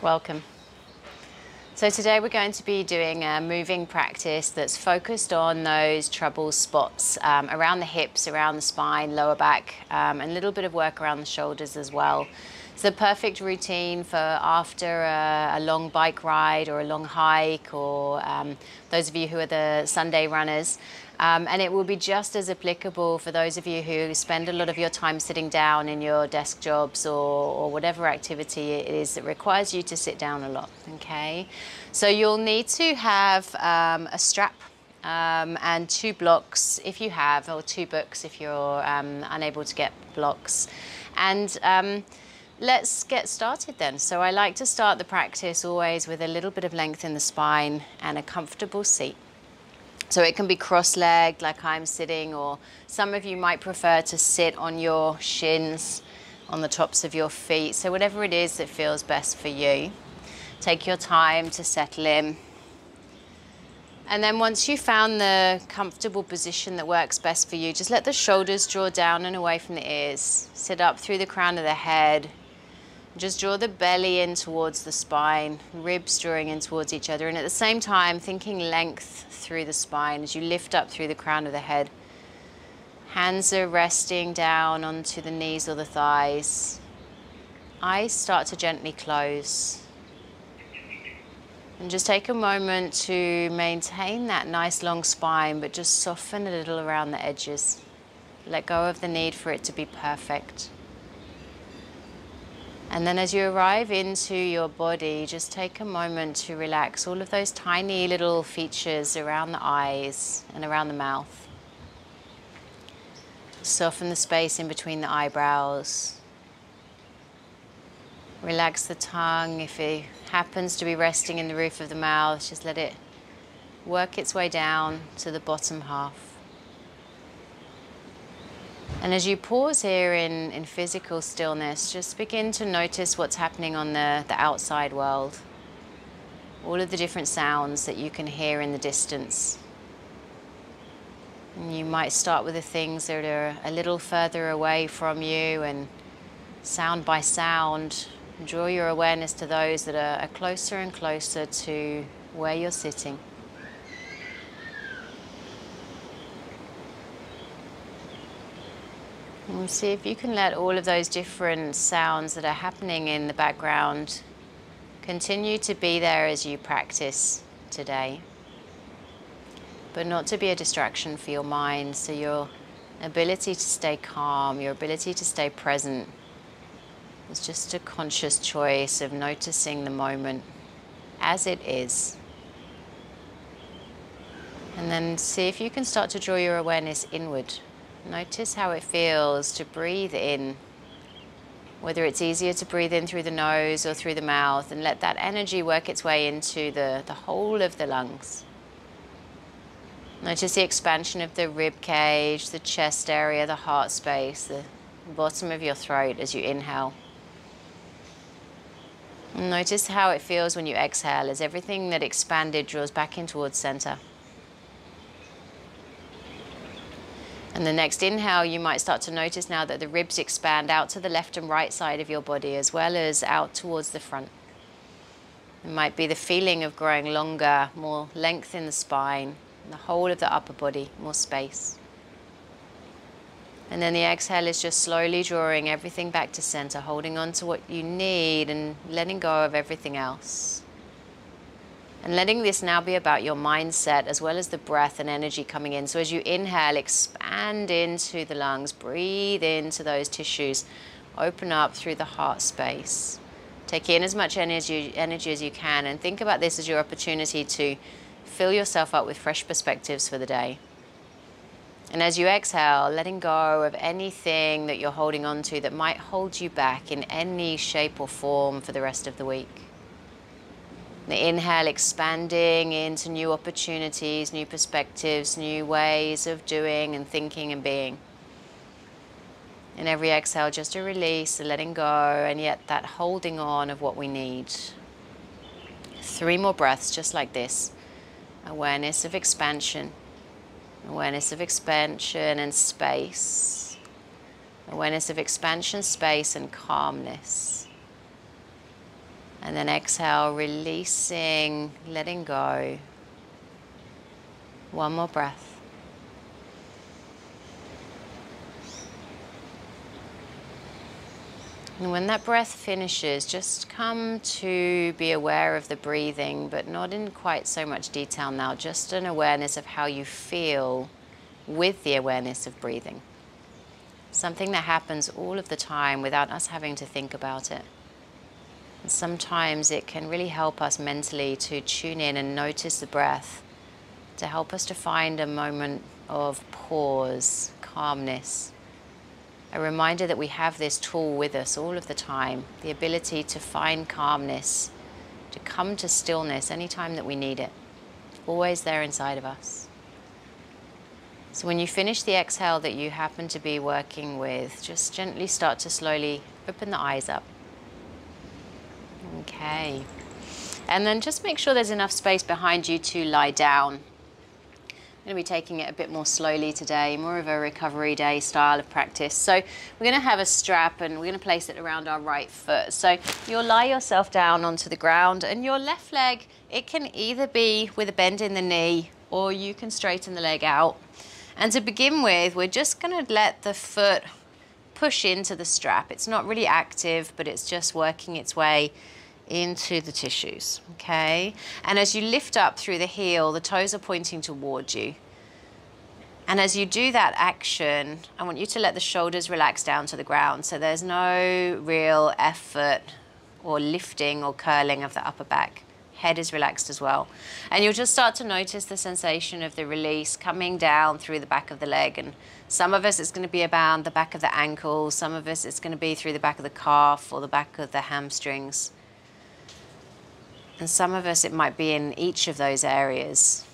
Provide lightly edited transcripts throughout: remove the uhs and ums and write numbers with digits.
Welcome. So today we're going to be doing a moving practice that's focused on those trouble spots around the hips, around the spine, lower back, and a little bit of work around the shoulders as well. It's the perfect routine for after a long bike ride or a long hike, or those of you who are the Sunday runners. And it will be just as applicable for those of you who spend a lot of your time sitting down in your desk jobs or whatever activity it is that requires you to sit down a lot, okay? So you'll need to have a strap and 2 blocks if you have, or 2 books if you're unable to get blocks. And let's get started then. So I like to start the practice always with a little bit of length in the spine and a comfortable seat. So it can be cross-legged like I'm sitting, or some of you might prefer to sit on your shins, on the tops of your feet. So whatever it is that feels best for you. Take your time to settle in. And then once you've found the comfortable position that works best for you, just let the shoulders draw down and away from the ears. Sit up through the crown of the head. Just draw the belly in towards the spine, ribs drawing in towards each other, and at the same time thinking length through the spine as you lift up through the crown of the head. Hands are resting down onto the knees or the thighs. Eyes start to gently close. And just take a moment to maintain that nice long spine, but just soften a little around the edges. Let go of the need for it to be perfect. And then as you arrive into your body, just take a moment to relax all of those tiny little features around the eyes and around the mouth. Soften the space in between the eyebrows. Relax the tongue. If it happens to be resting in the roof of the mouth, just let it work its way down to the bottom half. And as you pause here in physical stillness, just begin to notice what's happening on the outside world. All of the different sounds that you can hear in the distance. And you might start with the things that are a little further away from you, and sound by sound, draw your awareness to those that are closer and closer to where you're sitting. And see if you can let all of those different sounds that are happening in the background continue to be there as you practice today, but not to be a distraction for your mind. So your ability to stay calm, your ability to stay present, is just a conscious choice of noticing the moment as it is. And then see if you can start to draw your awareness inward. Notice how it feels to breathe in, whether it's easier to breathe in through the nose or through the mouth, and let that energy work its way into the whole of the lungs. Notice the expansion of the rib cage, the chest area, the heart space, the bottom of your throat as you inhale. And notice how it feels when you exhale, as everything that expanded draws back in towards center. And the next inhale, you might start to notice now that the ribs expand out to the left and right side of your body, as well as out towards the front. It might be the feeling of growing longer, more length in the spine, and the whole of the upper body, more space. And then the exhale is just slowly drawing everything back to center, holding on to what you need and letting go of everything else. And letting this now be about your mindset as well as the breath and energy coming in. So as you inhale, expand into the lungs, breathe into those tissues, open up through the heart space. Take in as much energy as you can, and think about this as your opportunity to fill yourself up with fresh perspectives for the day. And as you exhale, letting go of anything that you're holding on to that might hold you back in any shape or form for the rest of the week. The inhale, expanding into new opportunities, new perspectives, new ways of doing and thinking and being. In every exhale, just a release, a letting go, and yet that holding on of what we need. 3 more breaths just like this. Awareness of expansion. Awareness of expansion and space. Awareness of expansion, space, and calmness. And then exhale, releasing, letting go. One more breath. And when that breath finishes, just come to be aware of the breathing, but not in quite so much detail now, just an awareness of how you feel with the awareness of breathing. Something that happens all of the time without us having to think about it. And sometimes it can really help us mentally to tune in and notice the breath, to help us to find a moment of pause, calmness. A reminder that we have this tool with us all of the time, the ability to find calmness, to come to stillness anytime that we need it. Always there inside of us. So when you finish the exhale that you happen to be working with, just gently start to slowly open the eyes up. Okay. And then just make sure there's enough space behind you to lie down. I'm going to be taking it a bit more slowly today, more of a recovery day style of practice. So we're going to have a strap and we're going to place it around our right foot. So you'll lie yourself down onto the ground, and your left leg, it can either be with a bend in the knee or you can straighten the leg out. And to begin with, we're just going to let the foot push into the strap. It's not really active, but it's just working its way into the tissues, okay? And as you lift up through the heel, the toes are pointing towards you. And as you do that action, I want you to let the shoulders relax down to the ground, so there's no real effort or lifting or curling of the upper back. Head is relaxed as well. And you'll just start to notice the sensation of the release coming down through the back of the leg. And some of us it's going to be around the back of the ankle, some of us it's going to be through the back of the calf or the back of the hamstrings. And some of us, it might be in each of those areas.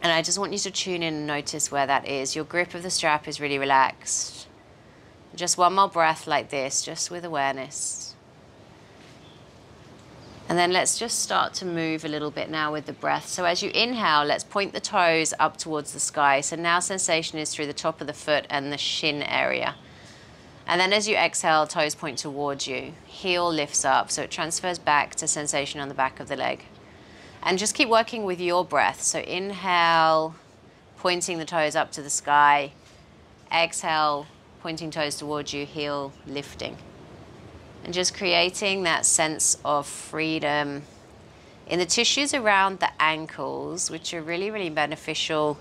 And I just want you to tune in and notice where that is. Your grip of the strap is really relaxed. Just one more breath like this, just with awareness. And then let's just start to move a little bit now with the breath. So as you inhale, let's point the toes up towards the sky. So now sensation is through the top of the foot and the shin area. And then as you exhale, toes point towards you. Heel lifts up, so it transfers back to sensation on the back of the leg. And just keep working with your breath. So inhale, pointing the toes up to the sky. Exhale, pointing toes towards you, heel lifting. And just creating that sense of freedom in the tissues around the ankles, which are really, really beneficial,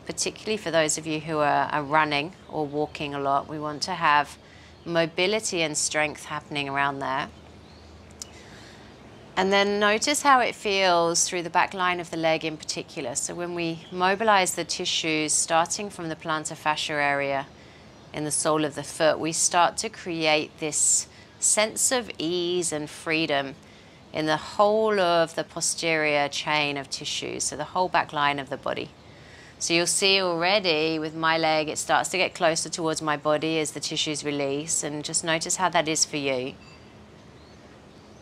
particularly for those of you who are running or walking a lot. We want to have mobility and strength happening around there. And then notice how it feels through the back line of the leg in particular. So when we mobilize the tissues, starting from the plantar fascia area in the sole of the foot, we start to create this sense of ease and freedom in the whole of the posterior chain of tissues, so the whole back line of the body. So you'll see already with my leg, it starts to get closer towards my body as the tissues release, and just notice how that is for you.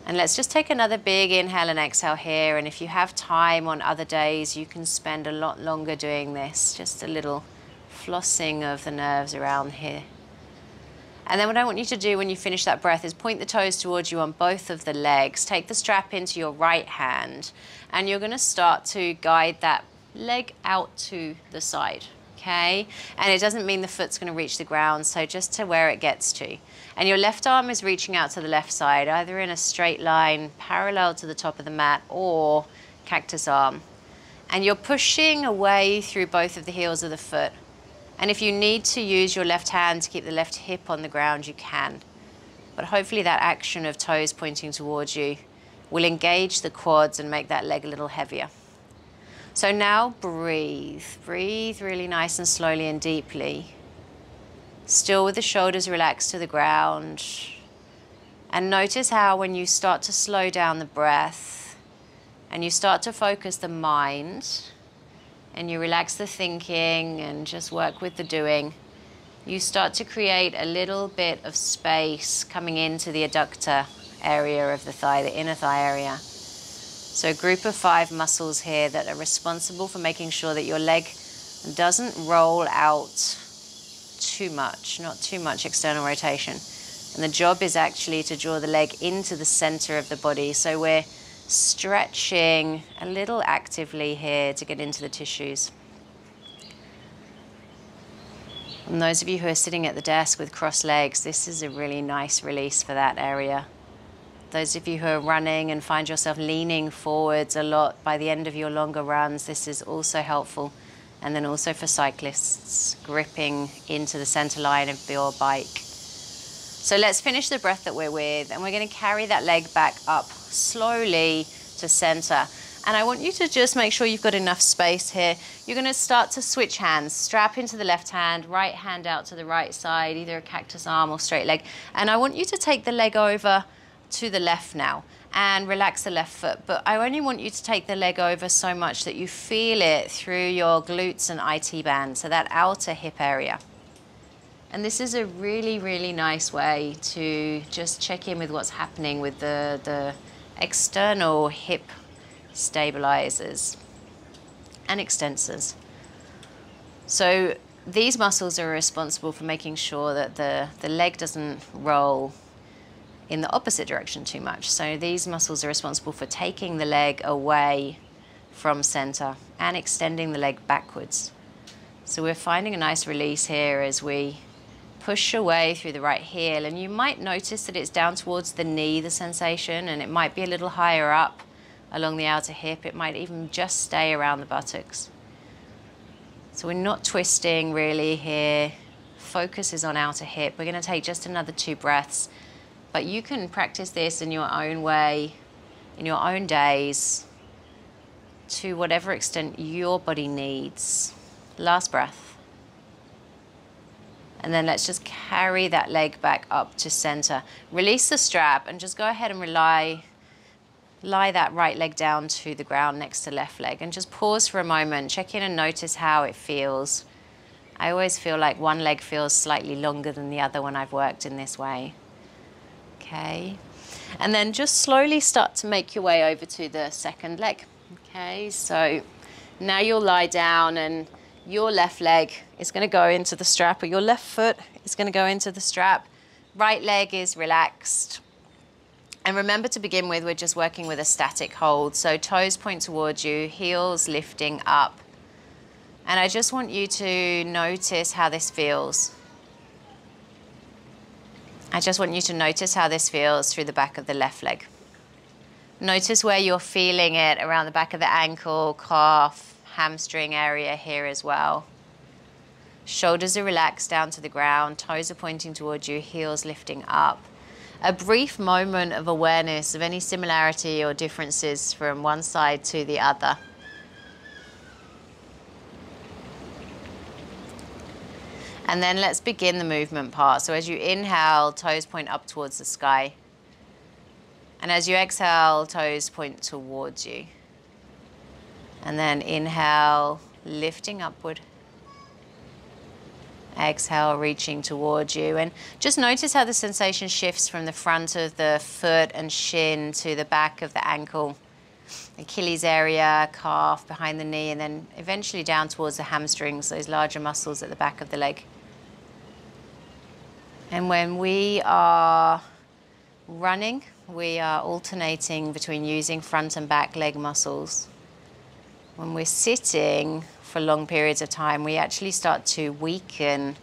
And let's just take another big inhale and exhale here, and if you have time on other days, you can spend a lot longer doing this, just a little flossing of the nerves around here. And then what I want you to do when you finish that breath is point the toes towards you on both of the legs. Take the strap into your right hand, and you're going to start to guide that leg out to the side, okay? And it doesn't mean the foot's going to reach the ground, so just to where it gets to. And your left arm is reaching out to the left side, either in a straight line parallel to the top of the mat or cactus arm. And you're pushing away through both of the heels of the foot. And if you need to use your left hand to keep the left hip on the ground, you can. But hopefully that action of toes pointing towards you will engage the quads and make that leg a little heavier. So now breathe. Breathe really nice and slowly and deeply. Still with the shoulders relaxed to the ground. And notice how when you start to slow down the breath and you start to focus the mind and you relax the thinking and just work with the doing, you start to create a little bit of space coming into the adductor area of the thigh, the inner thigh area. So a group of 5 muscles here that are responsible for making sure that your leg doesn't roll out too much, not too much external rotation. And the job is actually to draw the leg into the center of the body. So we're stretching a little actively here to get into the tissues. And those of you who are sitting at the desk with crossed legs, this is a really nice release for that area. Those of you who are running and find yourself leaning forwards a lot by the end of your longer runs, this is also helpful. And then also for cyclists, gripping into the center line of your bike. So let's finish the breath that we're with, and we're going to carry that leg back up slowly to center. And I want you to just make sure you've got enough space here. You're going to start to switch hands, strap into the left hand, right hand out to the right side, either a cactus arm or straight leg. And I want you to take the leg over to the left now and relax the left foot. But I only want you to take the leg over so much that you feel it through your glutes and IT band, so that outer hip area. And this is a really, really nice way to just check in with what's happening with the external hip stabilizers and extensors. So these muscles are responsible for making sure that the leg doesn't roll in the opposite direction too much. So these muscles are responsible for taking the leg away from center and extending the leg backwards. So we're finding a nice release here as we push away through the right heel, and you might notice that it's down towards the knee, the sensation, and it might be a little higher up along the outer hip. It might even just stay around the buttocks. So we're not twisting really here. Focus is on outer hip. We're going to take just another 2 breaths, but you can practice this in your own way, in your own days, to whatever extent your body needs. Last breath. And then let's just carry that leg back up to center. Release the strap and just go ahead and lie that right leg down to the ground next to left leg. And just pause for a moment. Check in and notice how it feels. I always feel like one leg feels slightly longer than the other when I've worked in this way. Okay. And then just slowly start to make your way over to the second leg. Okay, so now you'll lie down and your left leg is going to go into the strap, or your left foot is going to go into the strap. Right leg is relaxed. And remember, to begin with, we're just working with a static hold. So toes point towards you, heels lifting up. And I just want you to notice how this feels. I just want you to notice how this feels through the back of the left leg. Notice where you're feeling it around the back of the ankle, calf, hamstring area here as well. Shoulders are relaxed down to the ground, toes are pointing towards you, heels lifting up. A brief moment of awareness of any similarity or differences from one side to the other. And then let's begin the movement part. So as you inhale, toes point up towards the sky. And as you exhale, toes point towards you. And then inhale, lifting upward. Exhale, reaching towards you. And just notice how the sensation shifts from the front of the foot and shin to the back of the ankle, Achilles area, calf, behind the knee, and then eventually down towards the hamstrings, those larger muscles at the back of the leg. And when we are running, we are alternating between using front and back leg muscles. When we're sitting for long periods of time, we actually start to weaken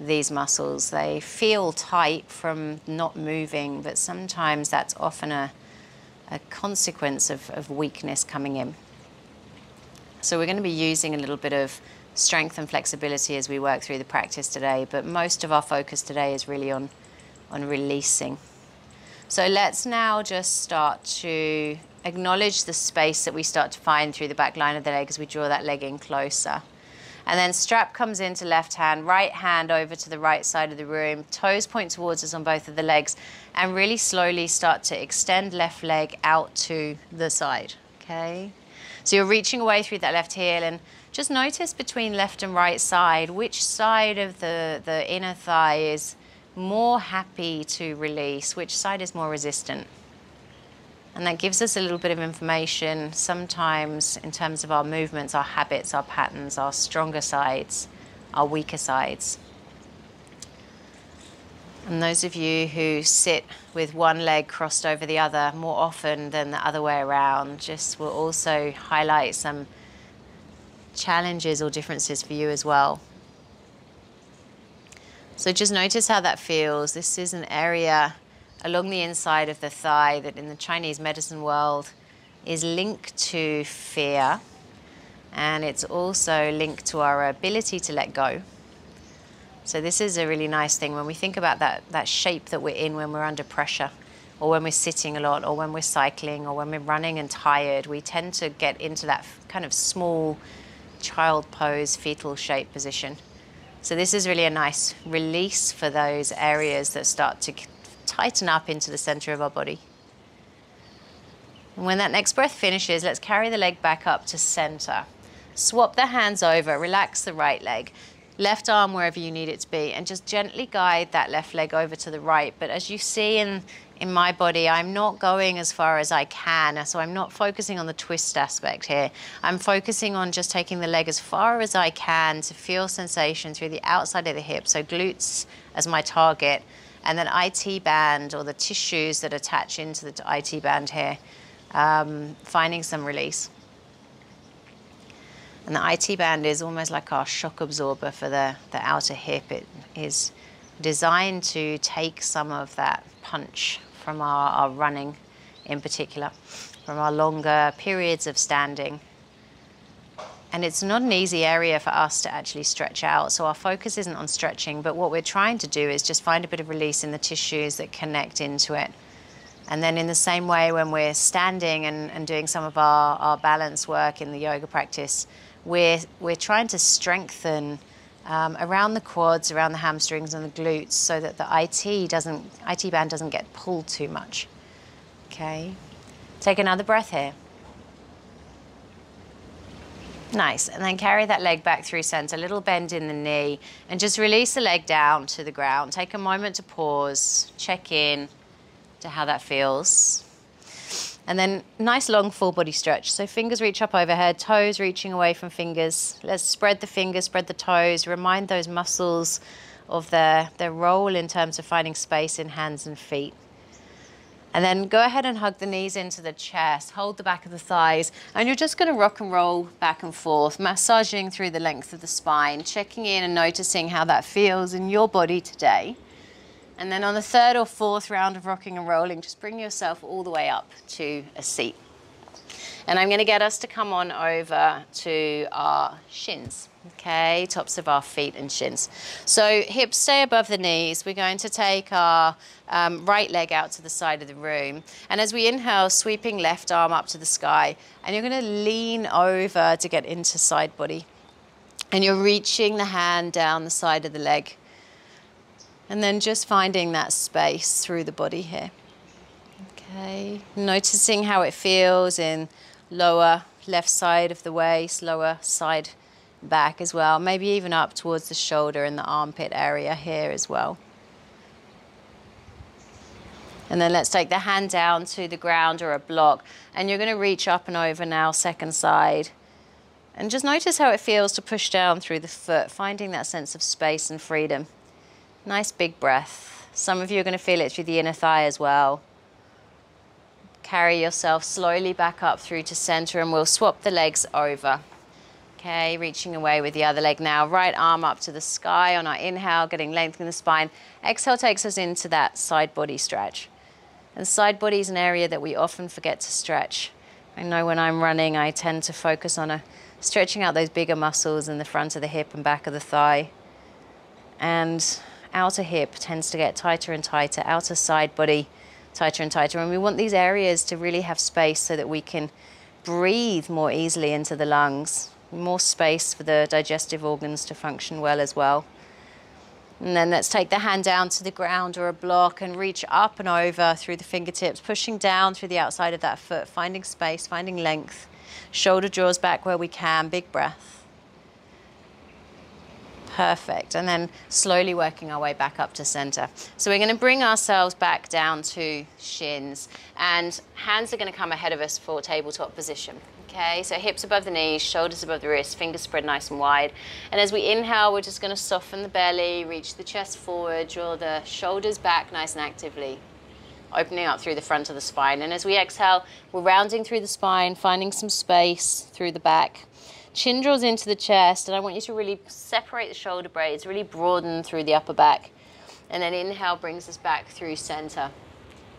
these muscles. They feel tight from not moving, but sometimes that's often a consequence of weakness coming in. So we're going to be using a little bit of strength and flexibility as we work through the practice today, but most of our focus today is really on releasing. So let's now just start to acknowledge the space that we start to find through the back line of the leg as we draw that leg in closer. And then strap comes into left hand, right hand over to the right side of the room, toes point towards us on both of the legs, and really slowly start to extend left leg out to the side, okay? So you're reaching away through that left heel, and just notice between left and right side, which side of the inner thigh is more happy to release, which side is more resistant. And that gives us a little bit of information sometimes in terms of our movements, our habits, our patterns, our stronger sides, our weaker sides. And those of you who sit with one leg crossed over the other more often than the other way around, just will also highlight some challenges or differences for you as well. So just notice how that feels. This is an area along the inside of the thigh that in the Chinese medicine world is linked to fear, and it's also linked to our ability to let go. So this is a really nice thing when we think about that shape that we're in when we're under pressure, or when we're sitting a lot, or when we're cycling, or when we're running and tired. We tend to get into that kind of small child pose, fetal shape position. So this is really a nice release for those areas that start to tighten up into the center of our body. And when that next breath finishes, let's carry the leg back up to center. Swap the hands over, relax the right leg. Left arm wherever you need it to be, and just gently guide that left leg over to the right. But as you see in my body, I'm not going as far as I can, so I'm not focusing on the twist aspect here. I'm focusing on just taking the leg as far as I can to feel sensation through the outside of the hip, so glutes as my target, and then IT band, or the tissues that attach into the IT band here, finding some release. And the IT band is almost like our shock absorber for the outer hip. It is designed to take some of that punch from our running in particular, from our longer periods of standing. And it's not an easy area for us to actually stretch out. So our focus isn't on stretching, but what we're trying to do is just find a bit of release in the tissues that connect into it. And then in the same way, when we're standing and doing some of our balance work in the yoga practice, we're trying to strengthen around the quads, around the hamstrings and the glutes, so that the IT band doesn't get pulled too much. Okay, take another breath here. Nice, and then carry that leg back through center, a little bend in the knee, and just release the leg down to the ground. Take a moment to pause, check in to how that feels. And then nice long full body stretch. So fingers reach up overhead, toes reaching away from fingers. Let's spread the fingers, spread the toes, remind those muscles of their role in terms of finding space in hands and feet. And then go ahead and hug the knees into the chest, hold the back of the thighs, and you're just going to rock and roll back and forth, massaging through the length of the spine, checking in and noticing how that feels in your body today. And then on the third or fourth round of rocking and rolling, just bring yourself all the way up to a seat. And I'm going to get us to come on over to our shins, okay, tops of our feet and shins. So hips stay above the knees. We're going to take our right leg out to the side of the room. And as we inhale, sweeping left arm up to the sky. And you're going to lean over to get into side body. And you're reaching the hand down the side of the leg. And then just finding that space through the body here. Okay, noticing how it feels in lower left side of the waist, lower side back as well. Maybe even up towards the shoulder and the armpit area here as well. And then let's take the hand down to the ground or a block. And you're going to reach up and over now, second side. And just notice how it feels to push down through the foot, finding that sense of space and freedom. Nice big breath. Some of you are going to feel it through the inner thigh as well. Carry yourself slowly back up through to center, and we'll swap the legs over. Okay, reaching away with the other leg now. Right arm up to the sky on our inhale, getting length in the spine. Exhale takes us into that side body stretch. And side body is an area that we often forget to stretch. I know when I'm running, I tend to focus on stretching out those bigger muscles in the front of the hip and back of the thigh. And outer hip tends to get tighter and tighter, outer side body tighter and tighter. And we want these areas to really have space so that we can breathe more easily into the lungs, more space for the digestive organs to function well as well. And then let's take the hand down to the ground or a block and reach up and over through the fingertips, pushing down through the outside of that foot, finding space, finding length. Shoulder draws back where we can, big breath. Perfect. And then slowly working our way back up to center. So we're going to bring ourselves back down to shins, and hands are going to come ahead of us for tabletop position. Okay, so hips above the knees, shoulders above the wrists, fingers spread nice and wide. And as we inhale, we're just going to soften the belly, reach the chest forward, draw the shoulders back nice and actively, opening up through the front of the spine. And as we exhale, we're rounding through the spine, finding some space through the back. Chin draws into the chest, and I want you to really separate the shoulder blades, really broaden through the upper back. And then inhale brings us back through center.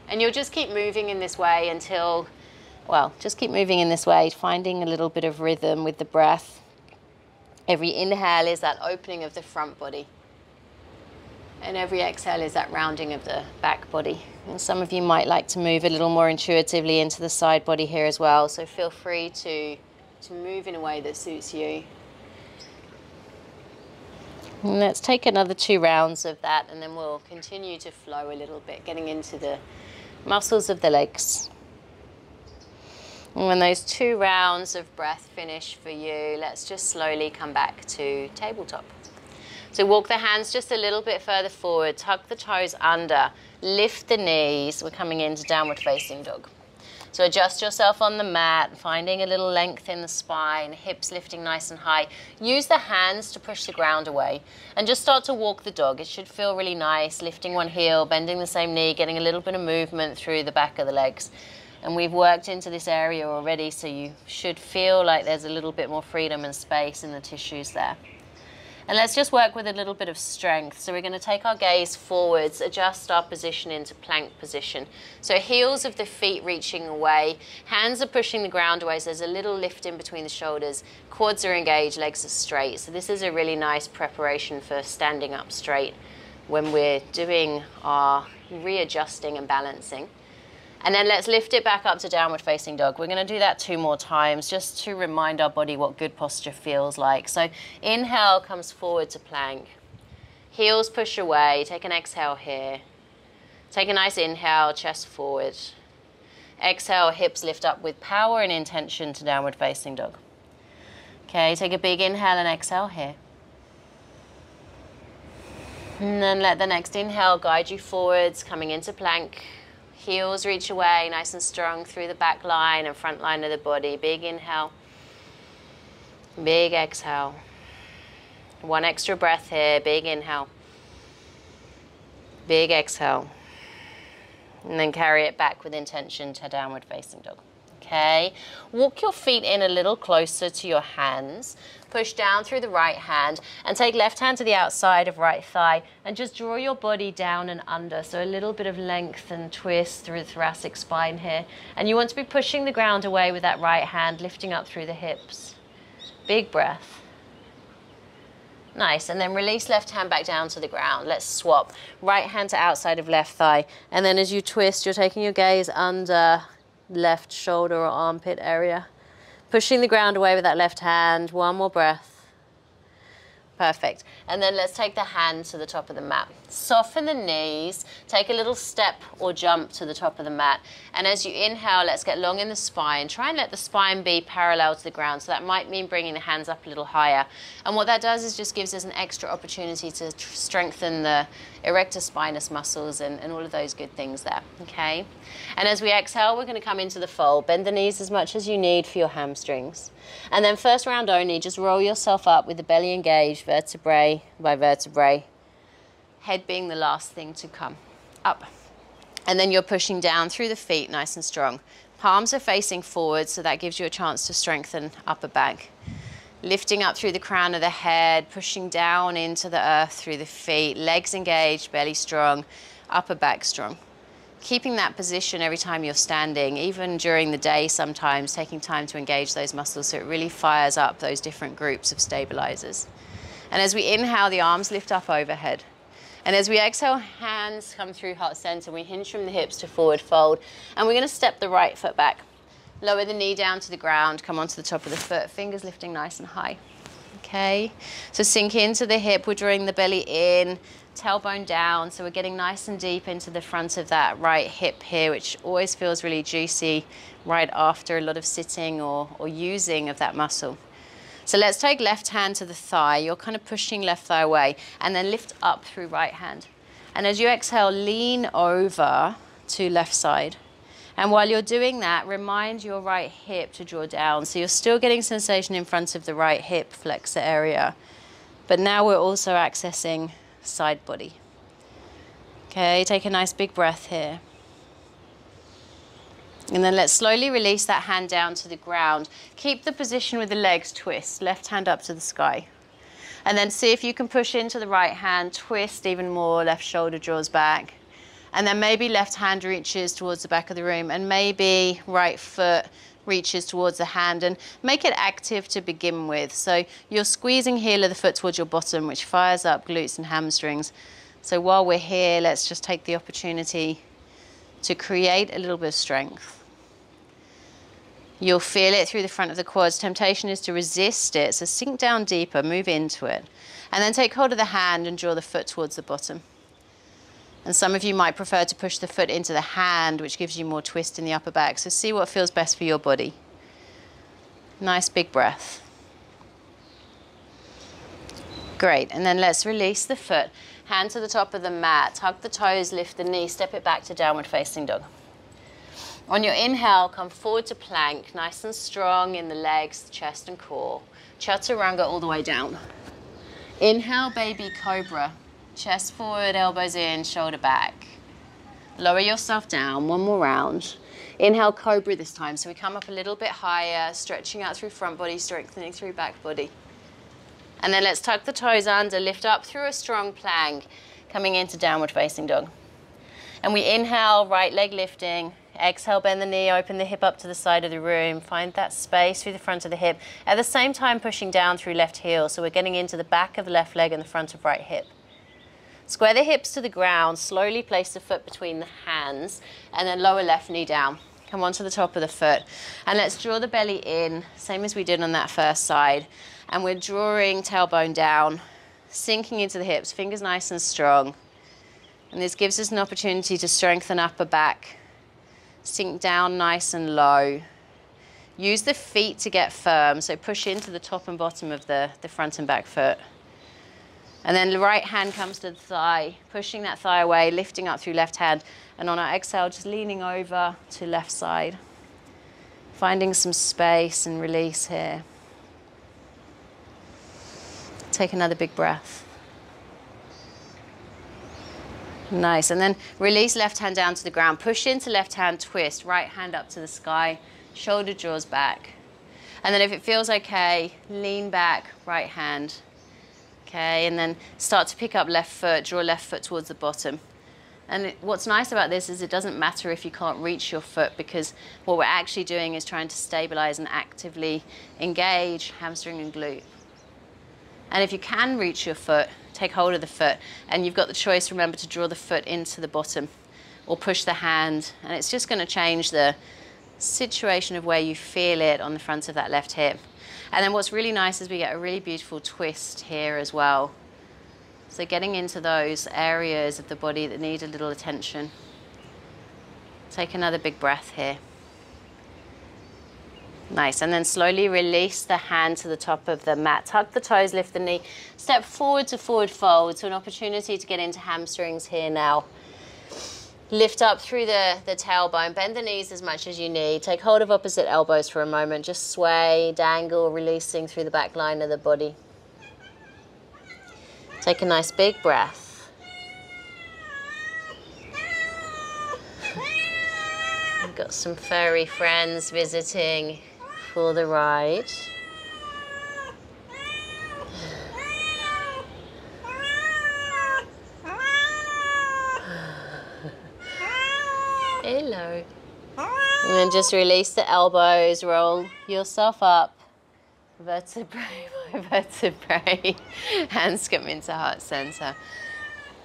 And you'll just keep moving in this way until, well, just keep moving in this way, finding a little bit of rhythm with the breath. Every inhale is that opening of the front body. And every exhale is that rounding of the back body. And some of you might like to move a little more intuitively into the side body here as well. So feel free to move in a way that suits you. And let's take another 2 rounds of that, and then we'll continue to flow a little bit, getting into the muscles of the legs. And when those 2 rounds of breath finish for you, let's just slowly come back to tabletop. So walk the hands just a little bit further forward, tuck the toes under, lift the knees. We're coming into downward facing dog. So adjust yourself on the mat, finding a little length in the spine, hips lifting nice and high. Use the hands to push the ground away and just start to walk the dog. It should feel really nice, lifting one heel, bending the same knee, getting a little bit of movement through the back of the legs. And we've worked into this area already, so you should feel like there's a little bit more freedom and space in the tissues there. And let's just work with a little bit of strength. So we're going to take our gaze forwards, adjust our position into plank position. So heels of the feet reaching away, hands are pushing the ground away, so there's a little lift in between the shoulders, quads are engaged, legs are straight. So this is a really nice preparation for standing up straight when we're doing our readjusting and balancing. And then let's lift it back up to downward facing dog. We're going to do that 2 more times just to remind our body what good posture feels like. So inhale comes forward to plank. Heels push away. Take an exhale here. Take a nice inhale, chest forward. Exhale, hips lift up with power and intention to downward facing dog. Okay, take a big inhale and exhale here. And then let the next inhale guide you forwards, coming into plank. Heels reach away, nice and strong through the back line and front line of the body. Big inhale, big exhale. 1 extra breath here, big inhale, big exhale. And then carry it back with intention to downward facing dog. Okay, walk your feet in a little closer to your hands. Push down through the right hand and take left hand to the outside of right thigh and just draw your body down and under. So a little bit of length and twist through the thoracic spine here. And you want to be pushing the ground away with that right hand, lifting up through the hips. Big breath. Nice, and then release left hand back down to the ground. Let's swap. Right hand to outside of left thigh. And then as you twist, you're taking your gaze under left shoulder or armpit area. Pushing the ground away with that left hand. 1 more breath. Perfect. And then let's take the hand to the top of the mat. Soften the knees. Take a little step or jump to the top of the mat. And as you inhale, let's get long in the spine. Try and let the spine be parallel to the ground. So that might mean bringing the hands up a little higher. And what that does is just gives us an extra opportunity to strengthen the erector spinous muscles and all of those good things there. Okay. And as we exhale, we're going to come into the fold. Bend the knees as much as you need for your hamstrings. And then first round only, just roll yourself up with the belly engaged, vertebrae by vertebrae. Head being the last thing to come up. And then you're pushing down through the feet nice and strong. Palms are facing forward, so that gives you a chance to strengthen upper back. Lifting up through the crown of the head, pushing down into the earth through the feet. Legs engaged, belly strong, upper back strong. Keeping that position every time you're standing, even during the day sometimes, taking time to engage those muscles so it really fires up those different groups of stabilizers. And as we inhale, the arms lift up overhead. And as we exhale, hands come through heart center. We hinge from the hips to forward fold. And we're going to step the right foot back. Lower the knee down to the ground. Come onto the top of the foot. Fingers lifting nice and high. Okay. So sink into the hip. We're drawing the belly in. Tailbone down. So we're getting nice and deep into the front of that right hip here, which always feels really juicy right after a lot of sitting or using of that muscle. So let's take left hand to the thigh. You're kind of pushing left thigh away and then lift up through right hand. And as you exhale, lean over to left side. And while you're doing that, remind your right hip to draw down. So you're still getting sensation in front of the right hip flexor area. But now we're also accessing side body. Okay, take a nice big breath here. And then let's slowly release that hand down to the ground. Keep the position with the legs twist, left hand up to the sky. And then see if you can push into the right hand, twist even more, left shoulder draws back. And then maybe left hand reaches towards the back of the room, and maybe right foot reaches towards the hand, and make it active to begin with. So you're squeezing heel of the foot towards your bottom, which fires up glutes and hamstrings. So while we're here, let's just take the opportunity to create a little bit of strength. You'll feel it through the front of the quads. Temptation is to resist it, so sink down deeper, move into it. And then take hold of the hand and draw the foot towards the bottom. And some of you might prefer to push the foot into the hand, which gives you more twist in the upper back. So see what feels best for your body. Nice big breath. Great, and then let's release the foot. Hand to the top of the mat, tuck the toes, lift the knee, step it back to downward facing dog. On your inhale, come forward to plank, nice and strong in the legs, chest and core. Chaturanga all the way down. Inhale, baby cobra. Chest forward, elbows in, shoulder back. Lower yourself down, one more round. Inhale, cobra this time. So we come up a little bit higher, stretching out through front body, strengthening through back body. And then let's tuck the toes under, lift up through a strong plank, coming into downward facing dog. And we inhale, right leg lifting. Exhale, bend the knee, open the hip up to the side of the room. Find that space through the front of the hip. At the same time, pushing down through left heel. So we're getting into the back of the left leg and the front of right hip. Square the hips to the ground, slowly place the foot between the hands, and then lower left knee down. Come onto the top of the foot. And let's draw the belly in, same as we did on that first side. And we're drawing tailbone down, sinking into the hips, fingers nice and strong. And this gives us an opportunity to strengthen upper back. Sink down nice and low. Use the feet to get firm, so push into the top and bottom of the front and back foot. And then the right hand comes to the thigh, pushing that thigh away, lifting up through left hand. And on our exhale, just leaning over to left side. Finding some space and release here. Take another big breath. Nice, and then release left hand down to the ground. Push into left hand twist, right hand up to the sky, shoulder draws back. And then if it feels okay, lean back, right hand. Okay, and then start to pick up left foot, draw left foot towards the bottom. And what's nice about this is it doesn't matter if you can't reach your foot, because what we're actually doing is trying to stabilize and actively engage hamstring and glute. And if you can reach your foot, take hold of the foot, and you've got the choice, remember, to draw the foot into the bottom or push the hand, and it's just going to change the situation of where you feel it on the front of that left hip. And then what's really nice is we get a really beautiful twist here as well. So getting into those areas of the body that need a little attention. Take another big breath here. Nice, and then slowly release the hand to the top of the mat. Tuck the toes, lift the knee. Step forward to forward fold. So an opportunity to get into hamstrings here now. Lift up through the tailbone. Bend the knees as much as you need. Take hold of opposite elbows for a moment. Just sway, dangle, releasing through the back line of the body. Take a nice big breath. We've got some furry friends visiting for the ride. Hello. And then just release the elbows, roll yourself up, vertebrae by vertebrae. Hands come into heart center.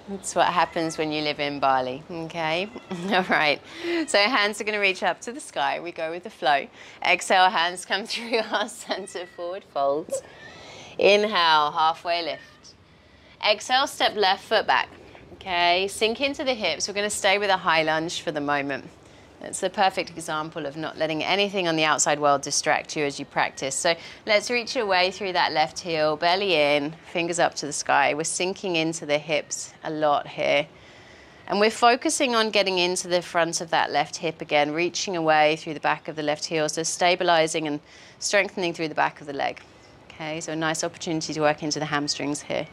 That's what happens when you live in Bali, okay? All right, so hands are gonna reach up to the sky. We go with the flow. Exhale, hands come through our center, forward folds. Inhale, halfway lift. Exhale, step left foot back, okay? Sink into the hips. We're gonna stay with a high lunge for the moment. It's a perfect example of not letting anything on the outside world distract you as you practice. So let's reach your way through that left heel, belly in, fingers up to the sky. We're sinking into the hips a lot here. And we're focusing on getting into the front of that left hip again, reaching away through the back of the left heel, so stabilizing and strengthening through the back of the leg. Okay, so a nice opportunity to work into the hamstrings here.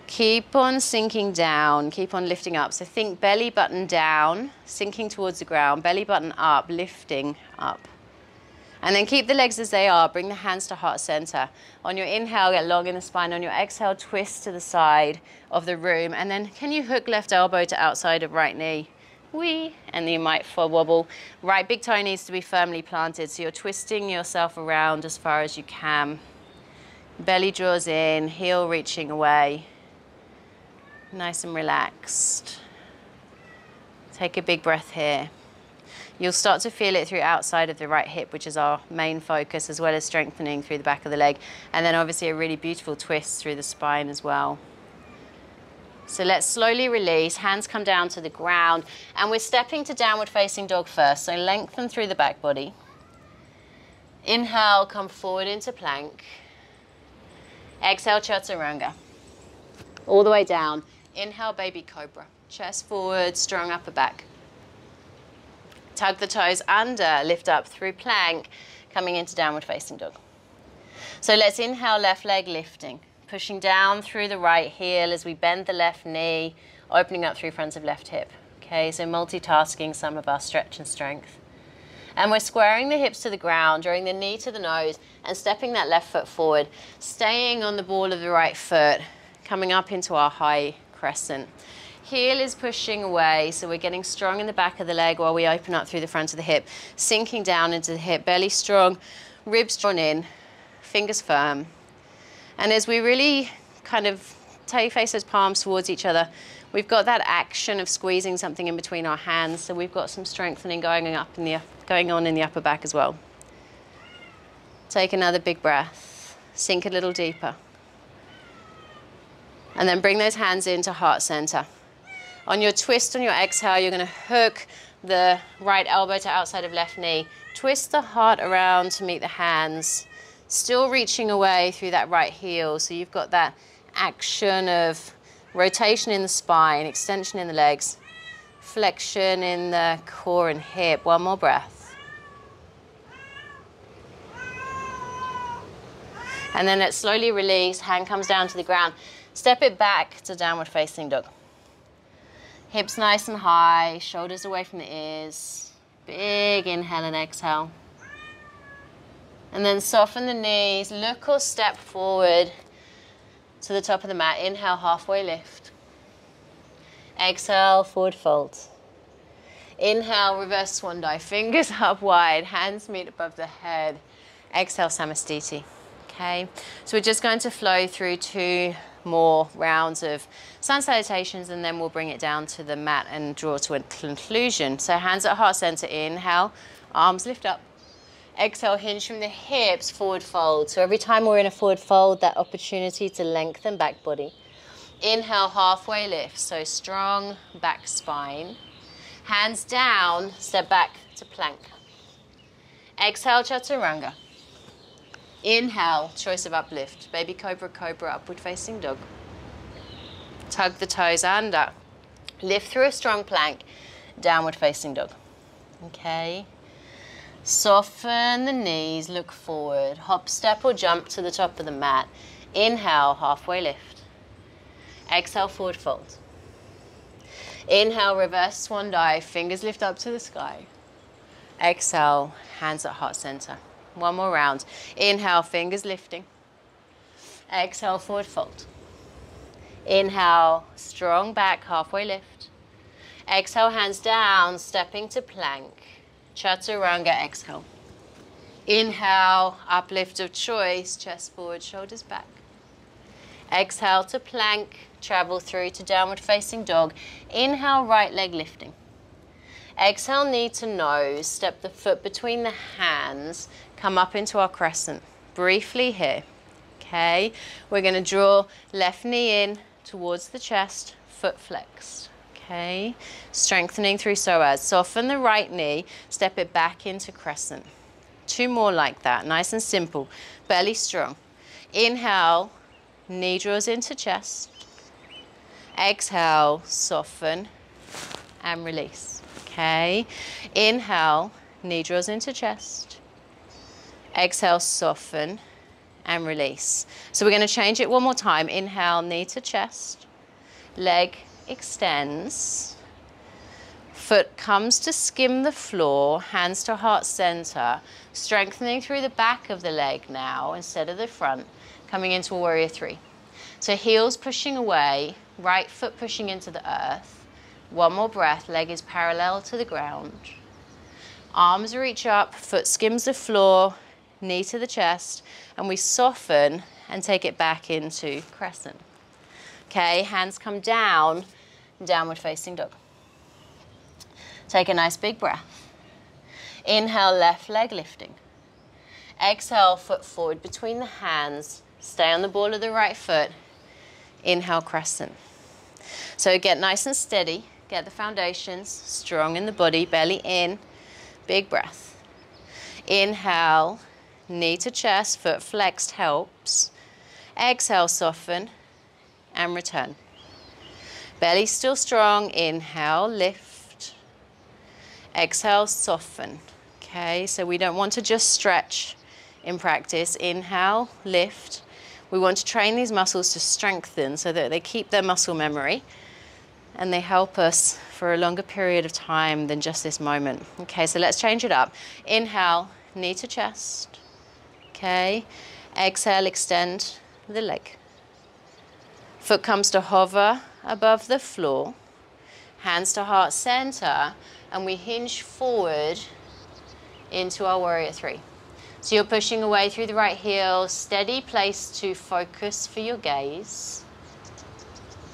Keep on sinking down, keep on lifting up. So think belly button down, sinking towards the ground, belly button up, lifting up. And then keep the legs as they are, bring the hands to heart center. On your inhale, get long in the spine. On your exhale, twist to the side of the room. And then can you hook left elbow to outside of right knee? Wee, and then you might wobble. Right big toe needs to be firmly planted, so you're twisting yourself around as far as you can. Belly draws in, heel reaching away. Nice and relaxed. Take a big breath here. You'll start to feel it through outside of the right hip, which is our main focus, as well as strengthening through the back of the leg. And then obviously a really beautiful twist through the spine as well. So let's slowly release, hands come down to the ground, and we're stepping to downward facing dog first. So lengthen through the back body. Inhale, come forward into plank. Exhale, chaturanga. All the way down. Inhale, baby cobra. Chest forward, strong upper back. Tug the toes under, lift up through plank, coming into downward facing dog. So let's inhale, left leg lifting, pushing down through the right heel as we bend the left knee, opening up through front of left hip. Okay, so multitasking some of our stretch and strength. And we're squaring the hips to the ground, drawing the knee to the nose and stepping that left foot forward, staying on the ball of the right foot, coming up into our high crescent. Heel is pushing away, so we're getting strong in the back of the leg while we open up through the front of the hip, sinking down into the hip, belly strong, ribs drawn in, fingers firm. And as we really kind of face those palms towards each other, we've got that action of squeezing something in between our hands, so we've got some strengthening going on in the upper back as well. Take another big breath, sink a little deeper. And then bring those hands into heart center. On your twist, on your exhale, you're going to hook the right elbow to outside of left knee. Twist the heart around to meet the hands. Still reaching away through that right heel. So you've got that action of rotation in the spine, extension in the legs, flexion in the core and hip. One more breath. And then let's slowly release. Hand comes down to the ground. Step it back to downward facing dog. Hips nice and high, shoulders away from the ears. Big inhale and exhale. And then soften the knees, look or step forward to the top of the mat. Inhale, halfway lift. Exhale, forward fold. Inhale, reverse swan dive. Fingers up wide, hands meet above the head. Exhale, samastiti. Okay, so we're just going to flow through 2 more rounds of sun salutations, and then we'll bring it down to the mat and draw to a conclusion. So hands at heart center, inhale, arms lift up. Exhale, hinge from the hips, forward fold. So every time we're in a forward fold, that opportunity to lengthen back body. Inhale, halfway lift, so strong back spine. Hands down, step back to plank. Exhale, chaturanga. Inhale, choice of uplift. Baby cobra, cobra, upward facing dog. Tug the toes under. Lift through a strong plank, downward facing dog. Okay. Soften the knees, look forward. Hop, step or jump to the top of the mat. Inhale, halfway lift. Exhale, forward fold. Inhale, reverse swan dive. Fingers lift up to the sky. Exhale, hands at heart center. One more round. Inhale, fingers lifting. Exhale, forward fold. Inhale, strong back, halfway lift. Exhale, hands down, stepping to plank. Chaturanga, exhale. Inhale, uplift of choice, chest forward, shoulders back. Exhale to plank, travel through to downward facing dog. Inhale, right leg lifting. Exhale, knee to nose, step the foot between the hands, come up into our crescent. Briefly here, okay? We're gonna draw left knee in towards the chest, foot flexed, Okay, strengthening through psoas. Soften the right knee, step it back into crescent. 2 more like that, nice and simple. Belly strong. Inhale, knee draws into chest. Exhale, soften and release. Okay, inhale, knee draws into chest. Exhale, soften and release. So we're going to change it one more time. Inhale, knee to chest. Leg extends. Foot comes to skim the floor, hands to heart center, strengthening through the back of the leg now instead of the front, coming into warrior 3. So heels pushing away, right foot pushing into the earth. One more breath, leg is parallel to the ground. Arms reach up, foot skims the floor, knee to the chest, and we soften and take it back into crescent. Okay, hands come down, downward facing dog. Take a nice big breath. Inhale, left leg lifting. Exhale, foot forward between the hands. Stay on the ball of the right foot. Inhale, crescent. So get nice and steady. Get the foundations strong in the body, belly in. Big breath. Inhale, knee to chest, foot flexed helps. Exhale, soften and return. Belly still strong. Inhale, lift. Exhale, soften. Okay, so we don't want to just stretch in practice. Inhale, lift. We want to train these muscles to strengthen so that they keep their muscle memory and they help us for a longer period of time than just this moment. Okay, so let's change it up. Inhale, knee to chest. Okay, exhale, extend the leg. Foot comes to hover above the floor. Hands to heart center, and we hinge forward into our warrior 3. So you're pushing away through the right heel, steady place to focus for your gaze.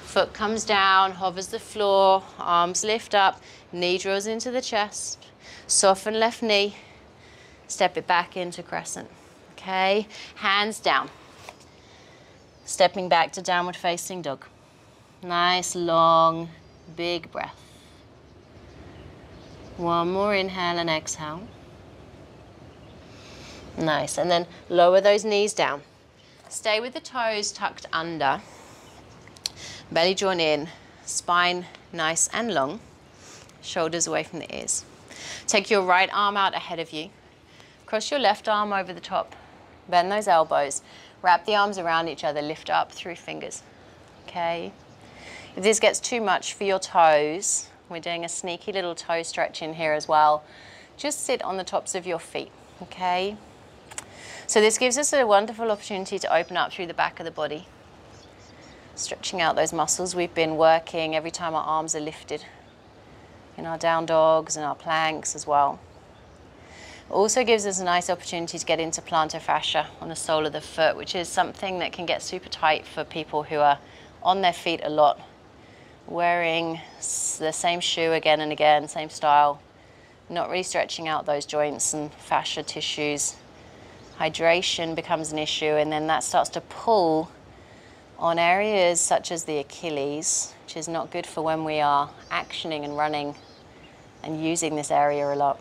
Foot comes down, hovers the floor, arms lift up, knee draws into the chest. Soften left knee, step it back into crescent. Okay, hands down. Stepping back to downward facing dog. Nice, long, big breath. One more inhale and exhale. Nice, and then lower those knees down. Stay with the toes tucked under. Belly drawn in, spine nice and long. Shoulders away from the ears. Take your right arm out ahead of you. Cross your left arm over the top. Bend those elbows. Wrap the arms around each other, lift up through fingers. Okay. If this gets too much for your toes, we're doing a sneaky little toe stretch in here as well. Just sit on the tops of your feet, okay? So this gives us a wonderful opportunity to open up through the back of the body. Stretching out those muscles we've been working every time our arms are lifted. In our down dogs and our planks as well. Also gives us a nice opportunity to get into plantar fascia on the sole of the foot, which is something that can get super tight for people who are on their feet a lot, wearing the same shoe again and again, same style, not really stretching out those joints and fascia tissues. Hydration becomes an issue, and then that starts to pull on areas such as the Achilles, which is not good for when we are actioning and running and using this area a lot.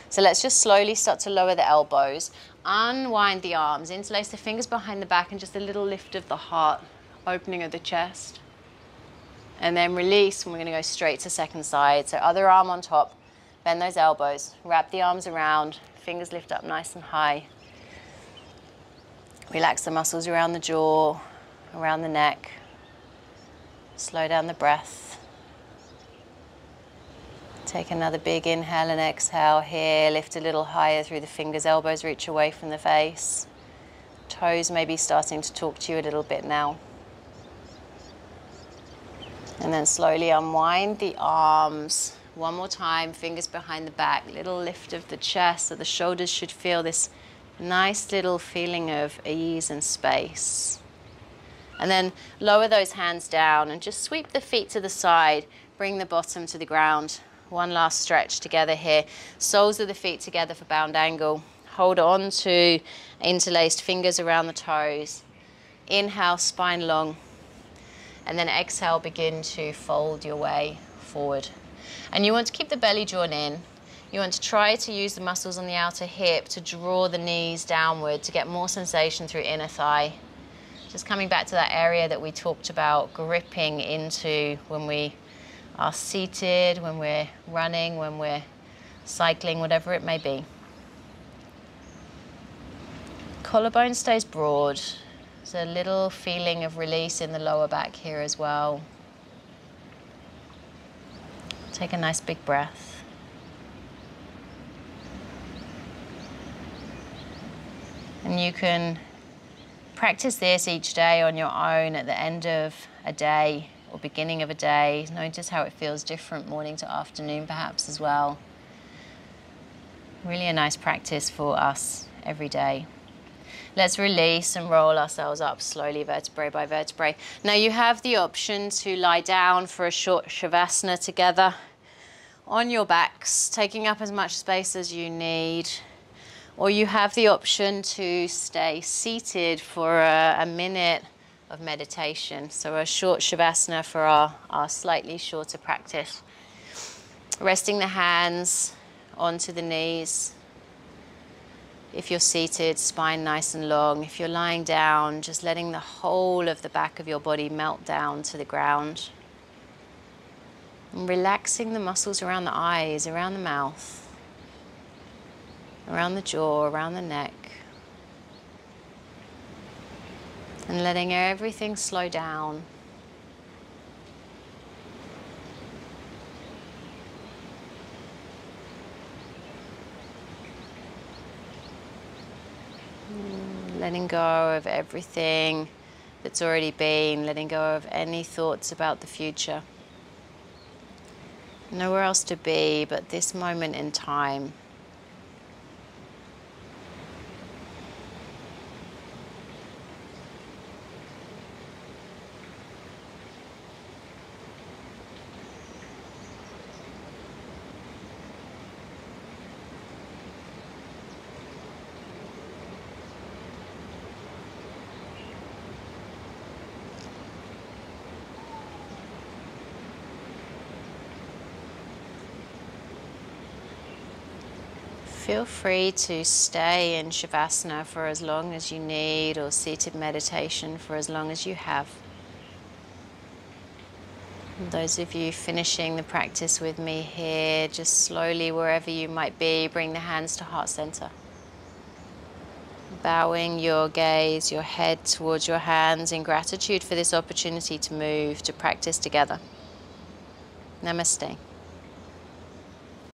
So let's just slowly start to lower the elbows, unwind the arms, interlace the fingers behind the back, and just a little lift of the heart, opening of the chest. And then release, and we're going to go straight to second side. So other arm on top, bend those elbows, wrap the arms around, fingers lift up nice and high. Relax the muscles around the jaw, around the neck. Slow down the breath. Take another big inhale and exhale here. Lift a little higher through the fingers, elbows reach away from the face. Toes may be starting to talk to you a little bit now. And then slowly unwind the arms. One more time, fingers behind the back, little lift of the chest, so the shoulders should feel this nice little feeling of ease and space. And then lower those hands down and just sweep the feet to the side, bring the bottom to the ground. One last stretch together here. Soles of the feet together for bound angle. Hold on to interlaced fingers around the toes. Inhale, spine long. And then exhale, begin to fold your way forward. And you want to keep the belly drawn in. You want to try to use the muscles on the outer hip to draw the knees downward to get more sensation through inner thigh. Just coming back to that area that we talked about, gripping into when we are seated, when we're running, when we're cycling, whatever it may be. Collarbone stays broad. There's a little feeling of release in the lower back here as well. Take a nice big breath. And you can practice this each day on your own at the end of a day or beginning of a day. Notice how it feels different morning to afternoon perhaps as well. Really a nice practice for us every day. Let's release and roll ourselves up slowly, vertebrae by vertebrae. Now you have the option to lie down for a short Shavasana together on your backs, taking up as much space as you need. Or you have the option to stay seated for a minute of meditation. So a short Shavasana for our slightly shorter practice. Resting the hands onto the knees. If you're seated, spine nice and long. If you're lying down, just letting the whole of the back of your body melt down to the ground. And relaxing the muscles around the eyes, around the mouth, around the jaw, around the neck. And letting everything slow down. Letting go of everything that's already been, letting go of any thoughts about the future. Nowhere else to be but this moment in time. Feel free to stay in Shavasana for as long as you need, or seated meditation for as long as you have. And those of you finishing the practice with me here, just slowly, wherever you might be, bring the hands to heart center. Bowing your gaze, your head towards your hands in gratitude for this opportunity to move, to practice together. Namaste.